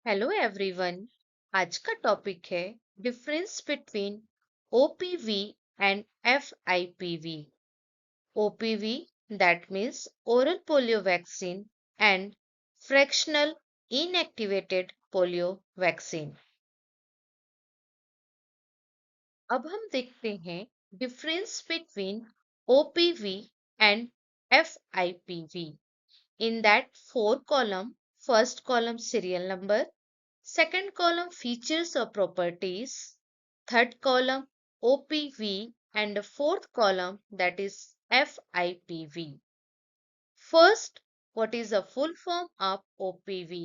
Hello everyone. आज का topic है difference between OPV and fIPV. OPV that means oral polio vaccine and fractional inactivated polio vaccine. अब हम देखते हैं difference between OPV and fIPV. In that four column, first column serial number, second column features or properties, third column OPV, and the fourth column that is FIPV. First, what is the full form of OPV?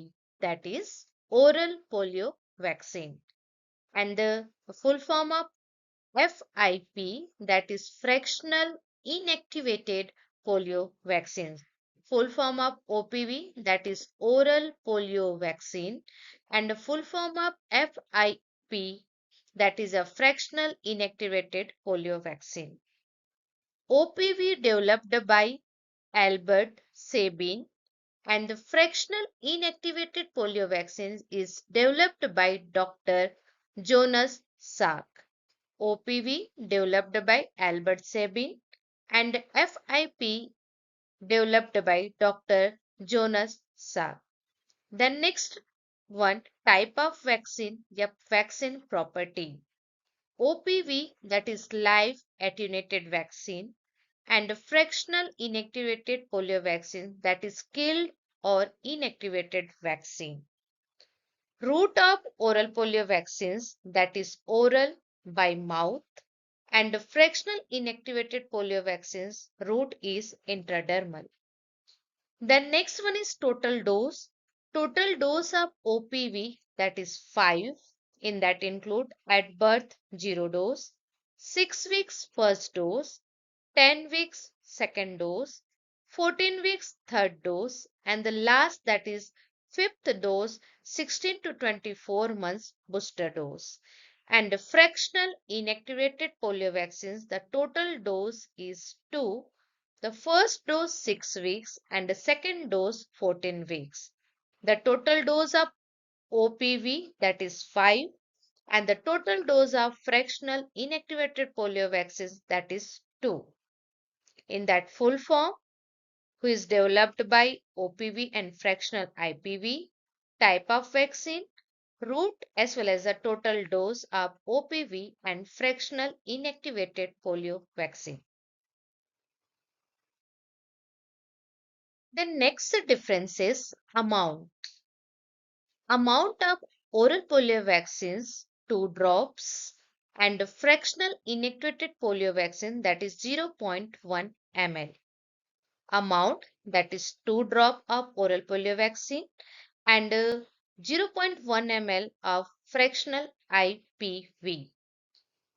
That is oral polio vaccine. And the full form of FIP, that is fractional inactivated polio vaccine. Full form of OPV, that is oral polio vaccine, and the full form of FIP, that is a fractional inactivated polio vaccine. OPV developed by Albert Sabin, and the fractional inactivated polio vaccine is developed by Dr. Jonas Salk. OPV developed by Albert Sabin, and FIP developed by Dr. Jonas Salk. The next one, type of vaccine, vaccine property. OPV, that is live attenuated vaccine, and fractional inactivated polio vaccine, that is killed or inactivated vaccine. Route of oral polio vaccines, that is oral by mouth, and the fractional inactivated polio vaccines route is intradermal. The next one is total dose. Total dose of OPV, that is 5. In that include at birth 0 dose, 6 weeks first dose, 10 weeks second dose, 14 weeks third dose, and the last, that is fifth dose, 16 to 24 months booster dose. And the fractional inactivated polio vaccines, the total dose is 2. The first dose 6 weeks and the second dose 14 weeks. The total dose of OPV, that is 5, and the total dose of fractional inactivated polio vaccines, that is 2. In that full form, who is developed by OPV and fractional IPV, type of vaccine, route as well as the total dose of OPV and fractional inactivated polio vaccine. The next difference is amount. Amount of oral polio vaccines 2 drops and fractional inactivated polio vaccine, that is 0.1 ml. Amount, that is 2 drop of oral polio vaccine and 0.1 ml of fractional IPV.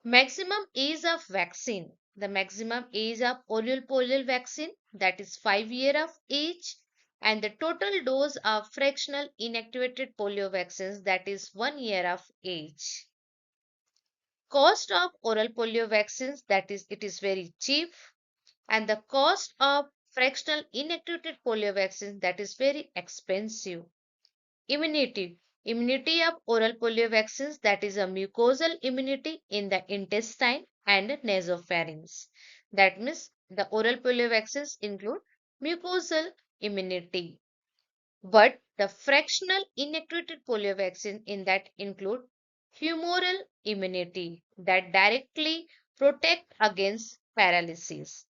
Maximum age of vaccine. The maximum age of oral polio vaccine, that is 5 years of age, and the total dose of fractional inactivated polio vaccines, that is 1 year of age. Cost of oral polio vaccines, that is it is very cheap, and the cost of fractional inactivated polio vaccines, that is very expensive. Immunity. Immunity of oral polio vaccines, that is a mucosal immunity in the intestine and nasopharynx. That means the oral polio vaccines include mucosal immunity. But the fractional inactivated polio vaccine in that include humoral immunity that directly protect against paralysis.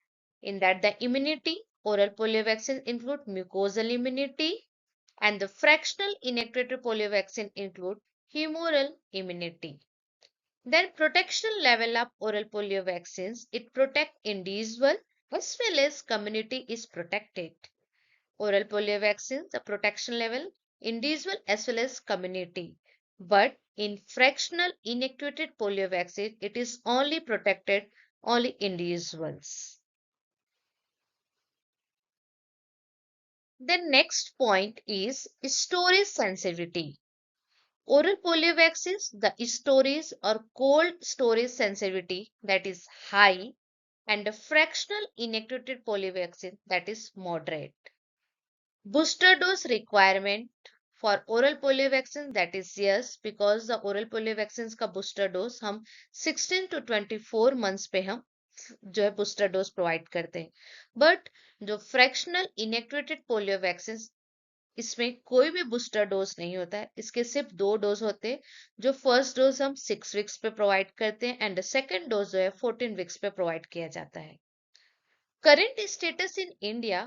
In that the immunity, oral polio vaccine include mucosal immunity, and the fractional inactivated polio vaccine include humoral immunity. Then protection level of oral polio vaccines, it protect individual as well as community is protected. Oral polio vaccines, the protection level individual as well as community. But in fractional inactivated polio vaccine, it is only protected only individuals. The next point is storage sensitivity. Oral polio vaccines, the storage or cold storage sensitivity, that is high, and the fractional inactivated polio vaccine, that is moderate. Booster dose requirement. For oral polio vaccine, that is yes, because the oral polio vaccines का booster dose हम 16 to 24 months पे हम जो है booster dose provide करते हैं. But जो fractional inactivated polio vaccines, इसमें कोई भी बूस्टर डोज नहीं होता है. इसके सिर्फ 2 डोज होते हैं. जो फर्स्ट डोज हम 6 वीक्स पे प्रोवाइड करते हैं एंड सेकेंड डोज जो है 14 वीक्स पे प्रोवाइड किया जाता है. Current status in India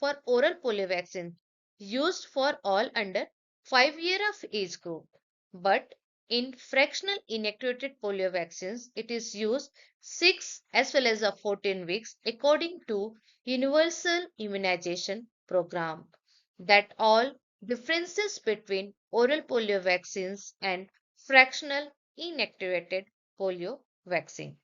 for oral polio vaccine used for all under 5 year of age group. But in fractional inactivated polio vaccines, it is used 6 as well as 14 weeks according to Universal Immunization Program. That all differences between oral polio vaccines and fractional inactivated polio vaccine.